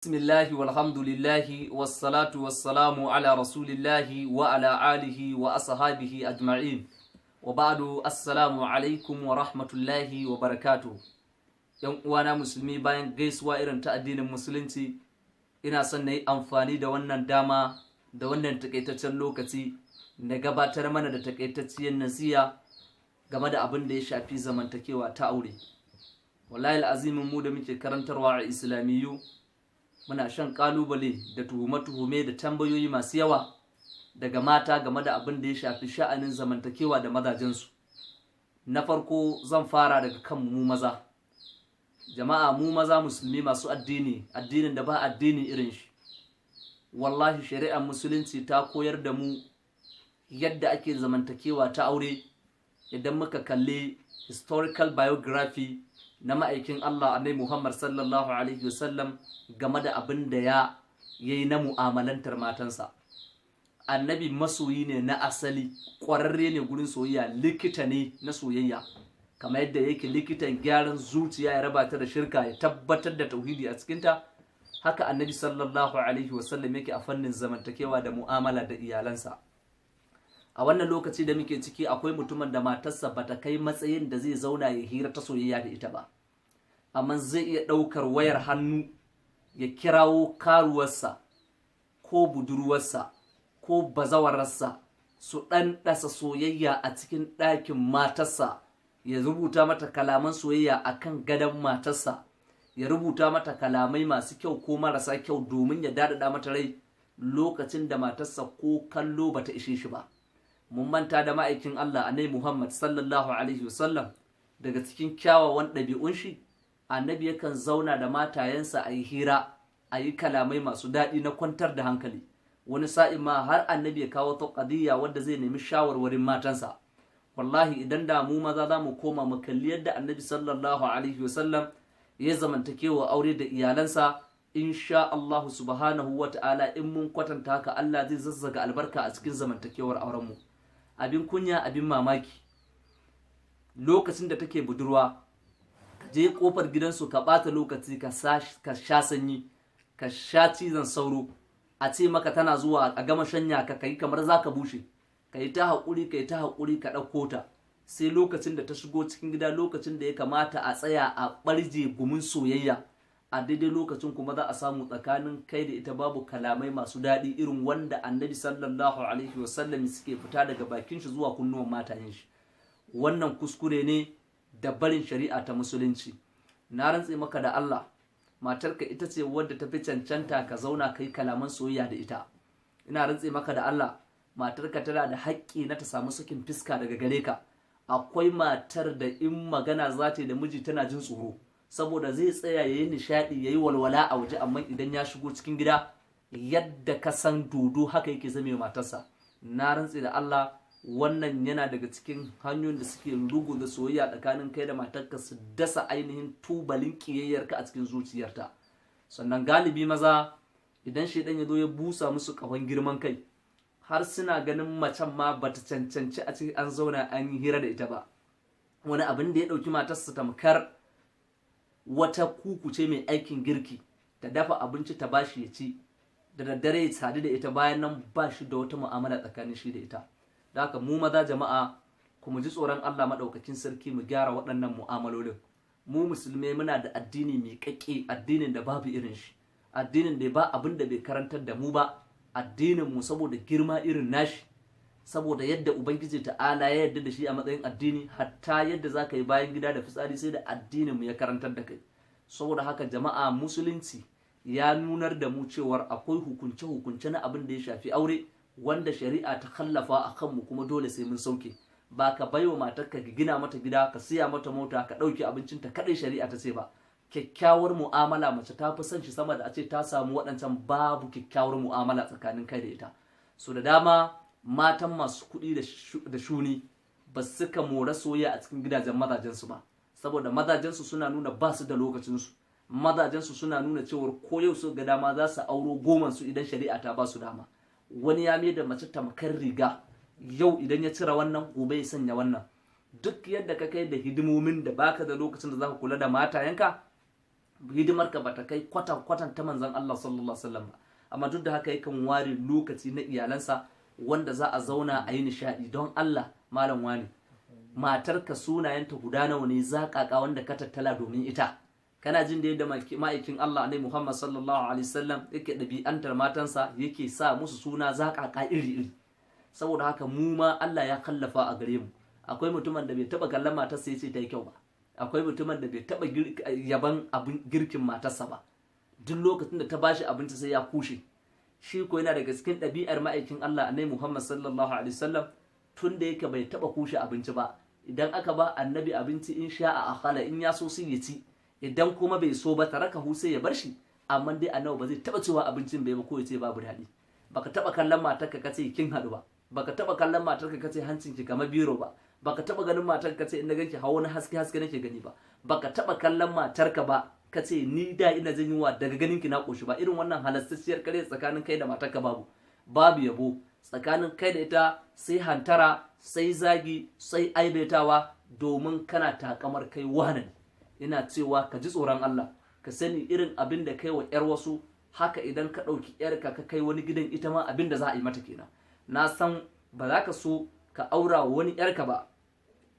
Bismillahi walhamdulillahi wassalatu wassalamu ala rasulillahi wa ala alihi wa ashabihi ajma'in wa ba'du assalamu alaikum wa rahmatullahi wa barakatuh. Yan uwana musulmi, bayan gaisuwa irin ta addinin musulunci, ina son na yi amfani da wannan dama da wannan takaitaccen lokaci na gabatar mana da takaitacciyar nasiha game da abin da ya shafi zamantakewa ta aure. Wallahi azimin mu da muke karantarwa a islamiyyu muna shan kalubale da tuhume-tuhume da tambayoyi masu yawa daga mata game da abin da ya shafi sha'anin zamantakewa da mazajensu. Na farko zan fara daga kan mu maza. Jama'a, mu maza musulmi masu addinin da ba addini irin shi. Wallahi shari'ar musulunci ta koyar da mu yadda ake zamantakewa ta aure idan muka kalli historical biography na ma'aikin Allah Annabi Muhammad sallallahu alaihi wasallam game da abin da ya yi na mu'amalantar matansa. Annabi masoyi ne na asali, ƙwararre ne gurin soyayya, likita ne na soyayya, kamar yadda yake likitan gyaran zuciya ya raba ta da shirka ya tabbatar da tauhidi a cikinta. Haka Annabi sallallahu alaihi wasallam yake a fannin zamantakewa da mu'amala da iyalansa. A wannan lokaci da muke ciki akwai mutumin da matarsa bata kai matsayin da zai zauna ya hira ta soyayya da ita ba, amma zai iya ɗaukar wayar hannu ya kirawo karuwarsa ko budurwarsa ko bazawararsa su ɗanɗasa soyayya a cikin ɗakin matarsa, ya rubuta mata kalaman soyayya a kan gadon matarsa, ya rubuta mata kalamai masu kyau ko marasa kyau domin ya daɗaɗa mata rai lokacin da matarsa ko kallo bata ishe shi ba. Mun manta da ma'aikin Allah Annabi Muhammad sallallahu alaihi wasallam daga cikin kyawawan ɗabi'un shi, Annabi yakan zauna da matayensa a yi hira, a yi kalamai masu daɗi na kwantar da hankali. Wani sa'in ma har Annabi ya kawo ta qadiyya wadda zai nemi shawarwarin matansa. Wallahi idan da mu maza za mu koma mu kalli yadda Annabi sallallahu alaihi wasallam ya zamantakewa aure da iyalansa, insha Allah subhanahu wa ta'ala in mun kwatanta haka Allah zai zazzaga albarka a cikin zamantakewar aurenmu. Abin kunya, abin mamaki, lokacin da take budurwa ka je kofar gidansu ka bata lokaci ka sha sanyi, ka sha cizon sauro, a ce maka tana zuwa a gama shanya ka kai kamar zaka bushe, ka yi ta haƙuri ka ɗauko ta, sai lokacin da ta shigo cikin gida, lokacin da ya kamata a tsaya a ɓarje gumin soyayya, a daidai lokacin kuma za a samu tsakanin kai da ita babu kalamai masu daɗi irin wanda Annabi sallallahu alaihi wasallam suke fita daga bakin shi zuwa kunnuwan matayen shi. Wannan kuskure ne da barin shari'a ta musulunci. Na rantse maka da Allah, matarka ita ce wadda ta fi cancanta ka zauna kai kalaman soyayya da ita. Ina rantse maka da Allah, matarka tana da haƙƙi na ta samu sakin fiska daga gare ka. Akwai matar da in magana za ta yi da miji tana jin tsoro, saboda zai tsaya ya yi nishaɗi ya yi walwala a waje, amma idan ya shigo cikin gida yadda ka san dodo haka yake zame matarsa. Na rantse da Allah, wannan yana daga cikin hanyoyin da suke ruguza soyayya tsakanin kai da matarka, su dasa ainihin tubalin ƙiyayyarka a cikin zuciyarta. Sannan galibi maza idan shaidan ya zo ya busa musu ƙahon girman kai, har suna ganin macen ma bata cancanci a cikin an zauna an yi hira da ita ba. Wani abin da ya ɗauki matarsa tamkar wata kuku ce mai aikin girki, ta dafa abinci ta bashi ya ci, da daddare ya sadu da ita, bayan nan ba shi da wata mu'amala tsakanin shi da ita. Da haka mu maza jama'a, kuma ji tsoron Allah maɗaukakin sarki mu gyara waɗannan mu'amalolin. Mu musulmai muna da addini mai ƙaƙƙe, addinin da babu irin shi, addinin da ba abin da bai karantar da mu ba, addinin mu saboda girma irin nashi, saboda yadda Ubangiji ta'ala ya yarda da shi a matsayin addini, hatta yadda za ka yi bayan gida da fitsari sai da addinin mu ya karantar da kai. Saboda haka jama'a, musulunci ya nunar da mu cewar akwai hukunce-hukunce na abin da ya shafi aure wanda shari'a ta kallafa a kanmu, kuma dole sai mun sauke. Ba ka baiwa matarka ka gina mata gida, ka siya mata mota, ka ɗauki abincinta kaɗai shari'a ta ce ba. Kyakkyawar mu'amala mace ta fi son shi sama da a ce ta samu waɗancan babu kyakkyawar mu'amala tsakanin kai da ita. So da dama matan masu kuɗi da shuni ba su suka mora soyayya a cikin gidajen mazajensu ba, saboda mazajensu suna nuna ba su da lokacinsu, mazajensu suna nuna cewar ko yau su ga dama za su auro gomansu idan shari'a ta ba su dama. Wani ya mai da mace tamkar riga, yau idan ya cire wannan gobe ya sanya wannan. Duk yadda ka kai da hidimomin da baka da lokacin da za ka kula da matayenka, hidimarka bata kai kwatan ta manzon Allah sallallahu alaihi wasallam ba, amma duk da haka yakan ware lokaci na iyalansa wanda za a zauna a yi nishadi. Don Allah malam wani, matarka sunayenta guda nawa ne zakaka wanda ka tattala domin ita? Kana jin da yadda ma'aikin Allah ne Muhammad sallallahu alaihi wasallam yake ɗabi'antar matansa, yake sa musu suna zakaka iri-iri. Saboda haka mu ma Allah ya kallafa a gare mu. Akwai mutumin da bai taba kallon matarsa yace ta yi kyau ba, akwai mutumin da bai taba yaban abin girkin matarsa ba, duk lokacin da ta bashi abinci sai ya kushe. Shi ko yana daga cikin ɗabi'ar ma'aikin Allah ne Muhammad sallallahu alaihi wasallam, tun da yake bai taba kushe abinci ba. Idan aka ba annabi abinci in sha'a akhala, in ya so sai ya ci, idan kuma bai so ba tarakahu sai ya bar shi. Amma dai annabi ba zai taba cewa abincin bai ba ko ya ce babu daɗi. Baka taba kallon matarka kace kin hadu ba, baka taba kallon matarka kace hancinki kamar biro ba, baka taba ganin matarka kace in na ganki hawo na haske nake gani ba, baka taba kallon matarka ba kace ni da ina jin yunwa daga ganin ki na koshi ba. Irin wannan halastacciyar kare tsakanin kai da matarka babu yabo. Tsakanin kai da ita sai hantara, sai zagi, sai aibetawa, domin kana takamar kai wani. Ina cewa ka ji tsoron Allah, ka sani irin abin da kai wa yar wasu, haka idan ka ɗauki yarka ka kai wani gidan, ita ma abin da za a yi mata kenan. Na san ba za ka so ka aura wa wani yarka ba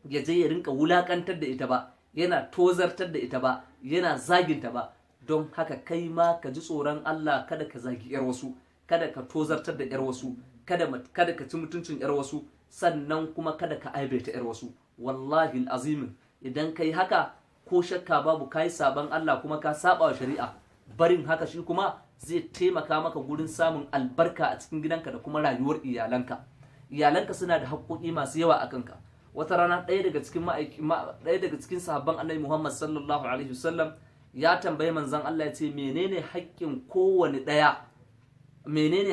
ya je ya rinka wulakantar da ita ba, yana tozartar da ita ba, yana zaginta ba. Don haka kai ma ka ji tsoron Allah, kada ka zagi yar wasu, kada ka tozartar da yar wasu, kada ka ci mutuncin yar wasu, sannan kuma kada ka aibata yar wasu. Wallahi azimin, idan kai haka ko shakka babu kai saban Allah kuma ka saba wa shari'a. Barin haka shi kuma zai taimaka maka gurin samun albarka a cikin gidanka da kuma rayuwar iyalanka suna da haƙoƙi masu yawa a kanka. Wata rana ɗaya daga cikin sahabban Annabi Muhammad sallallahu alaihi wasallam ya tambaye manzon Allah, ya ce menene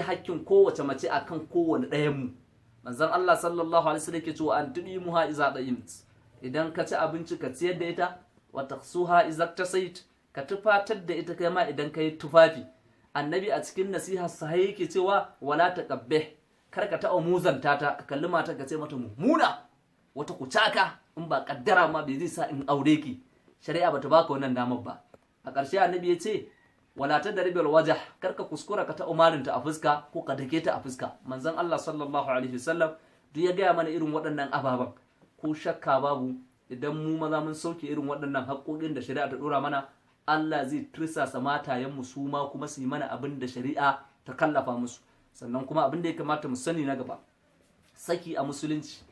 haƙƙin kowace mace akan kowane ɗayan mu? Manzon Allah sallallahu alaihi wasallam yake cewa an tudimuha iza da'imt, idan ka ci abinci ka ciyar da ita, wa taqsuha iza tasait, ka tufatar da ita kai ma idan ka yi tufafi. Annabi a cikin nasiha sahih yake cewa wala taqabbih, kar ka taɓa muzanta ta, ka kalli matar ka ce mata mummuna, wata kucaka, in ba kaddara ma bai zai sa in aure ki. Shari'a bata baka wannan damar ba. A ƙarshe annabi ya ce wala tadribil wajh, kar ka kuskura ka taɓa marinta a fuska ko ka dake ta a fuska. Manzon Allah sallallahu alaihi wasallam duk ya gaya mana irin waɗannan ababan. Ko shakka babu, idan mu maza mun sauke irin waɗannan haƙoƙin da shari'a ta ɗora mana, Allah zai tursasa matayenmu su ma kuma su yi mana abin da shari'a ta kallafa musu. Sannan kuma abin da ya kamata mu sani na gaba, saki a musulunci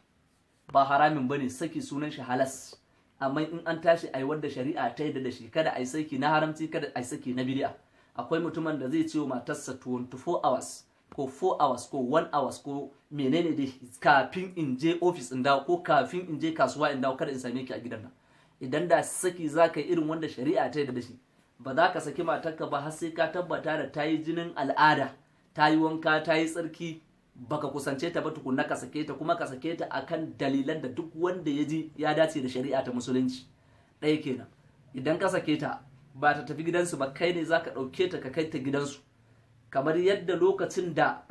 ba haramin bane, saki sunan shi halas. Amma in an tashi ai wanda shari'a ta yarda da shi, kada ai saki na haramci, kada ai saki na bid'a. Akwai mutumin da zai ce wa matarsa 24 hours ko 4 hours ko 1 hours ko menene dai, kafin in je office in dawo ko kafin in je kasuwa in dawo, kada in same ki a gidan nan. Idan da saki za ka yi irin wanda shari'a ta yarda da shi, ba za ka saki matarka ba har sai ka tabbata da ta yi jinin al'ada, ta yi wanka, ta yi tsarki, baka kusance ta ba tukunna ka sake ta, kuma ka sake ta akan dalilan da duk wanda ya ji ya dace da shari'a ta musulunci. Ɗaya kenan. Idan ka sake ta ba ta tafi gidansu ba, kai ne za ka ɗauke ta ka kai ta gidansu. Kamar yadda lokacin da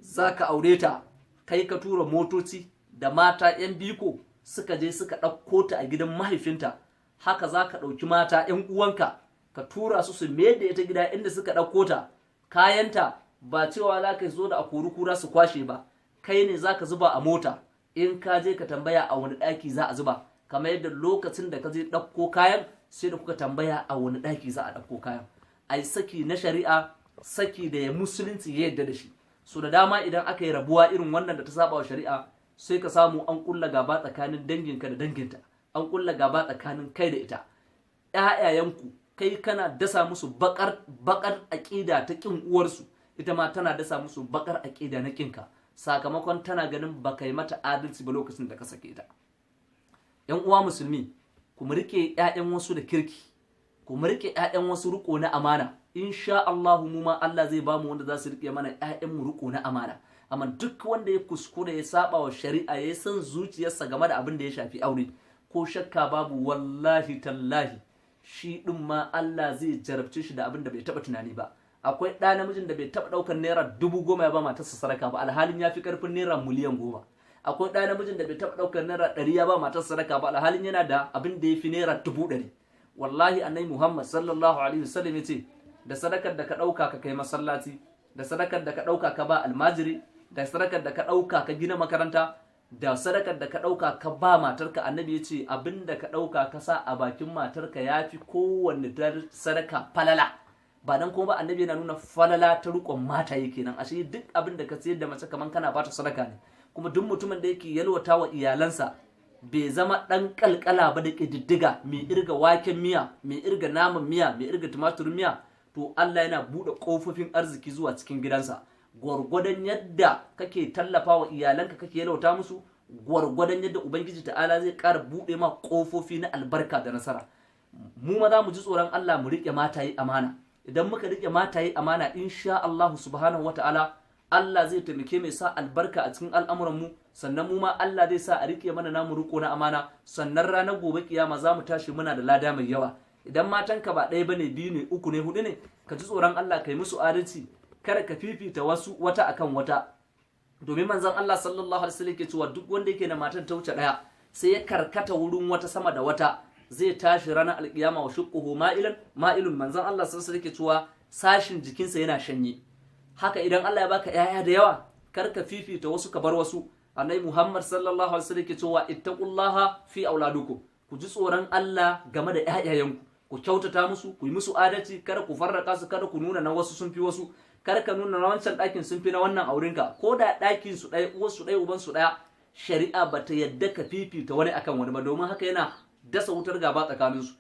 za ka aure ta, kai ka tura motoci da mata 'yan biko suka je suka ɗauko ta a gidan mahaifinta, haka za ka ɗauki mata 'yan uwanka ka tura su mayar da ita gida inda suka ɗauko ta. Kayanta ba cewa za ka zo da a kura su kwashe ba, kai ne za ka zuba a mota, in ka je ka tambaya a wani ɗaki za a zuba. Kamar yadda lokacin da ka je ɗauko kayan, sai da kuka tambaya a wani ɗaki za a ɗauko kayan. Ai saki na shari'a, saki da ya musulunci ya yarda da shi. So da dama idan aka yi rabuwa irin wannan da ta saba wa shari'a, sai ka samu an kulla gaba tsakanin danginka da danginta, an kulla gaba tsakanin kai da ita. ƴaƴayenku, kai kana dasa musu bakar aƙida ta kin uwarsu, ita ma tana dasa musu bakar aƙida na kinka, sakamakon tana ganin baka yi mata adalci ba lokacin da ka sake ta. Yan uwa musulmi, ku rike ƴaƴan wasu da kirki, ku rike ƴaƴan wasu riko na amana. Insha Allah mu ma Allah zai bamu wanda za su rike mana ƴaƴan mu riko na amana. Amma duk wanda ya kuskure ya saba wa shari'a, ya san zuciyarsa game da abin da ya shafi aure, ko shakka babu, wallahi tallahi shi din ma Allah zai jarabce shi da abin da bai taba tunani ba. Akwai ɗa namijin da bai taba ɗaukar naira 10,000 ya ba matarsa sadaka ba, alhalin ya fi karfin naira miliyan 10. Akwai ɗa namijin da bai taba ɗaukar naira 100 ya ba matarsa sadaka ba, alhalin yana da abin da ya fi naira 100,000. wallahi annabi Muhammad sallallahu alaihi wasallam yace da sadakar da ka dauka ka kai masallaci, da sadakar da ka dauka ka ba almajiri, da sadakar da ka dauka ka gina makaranta, da sadakar da ka dauka ka ba matarka, annabi yace abinda ka dauka ka sa a bakin matarka yafi kowanne sadaka falala. Ba dan kuma ba annabi yana nuna falala ta rukon mata yake nan, ashe duk abin da ka sayar da mace kaman kana bata sadaka ne. Kuma duk mutumin da yake yalwata wa iyalansa bai zama dan kalkala ba da kididdiga, mai irga waken miya, mai irga naman miya, mai irga tumaturin miya, to Allah yana bude kofofin arziki zuwa cikin gidansa. Gwargwadon yadda kake tallafa wa iyalanka kake yalwata musu, gwargwadon yadda ubangiji ta'ala zai ƙara bude ma kofofi na albarka da nasara. Mu ma za mu ji tsoron Allah mu rike mataye amana. Idan muka rike mataye amana, insha Allah subhanahu wata'ala Allah zai taimake mai sa albarka a cikin al'amuranmu, sannan mu ma Allah zai sa a rike mana namu riko na amana, sannan ranar gobe kiyama za mu tashi muna da lada mai yawa. Idan matanka ba ɗaya bane, biyu ne, uku ne, hudu ne, ka ji tsoron Allah kai musu adalci, kada ka fifita wata akan wata. Domin manzon Allah sallallahu alaihi wasallam ke cewa duk wanda yake da matan ta wuce ɗaya sai ya karkata wurin wata sama da wata, zai tashi ranar alkiyama wa shuqquhu ma'ilun. Manzon Allah sallallahu alaihi wasallam ke cewa sashin jikinsa yana shanye. Haka idan Allah ya baka yaya da yawa, kar ka fifita wasu ka bar wasu. Annabi Muhammad sallallahu alaihi wasallam ke cewa ittaqullaha fi auladukum, ku ji tsoron Allah game da ƴaƴayenku, ku kyautata musu, ku yi musu adalci, kada ku farraka su, kada ku nuna na wasu sun fi wasu, kada ka nuna na wancan ɗakin sun fi na wannan aurenka, ko da ɗakin su ɗaya, uwar su ɗaya, uban su ɗaya, shari'a bata yadda ka fifita wani akan wani ba, domin haka yana dasa wutar gaba tsakaninsu.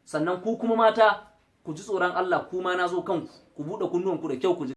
Sannan ku kuma mata ku ji tsoron Allah, kuma na zo kanku, ku buɗe kunnuwanku da kyau ku ji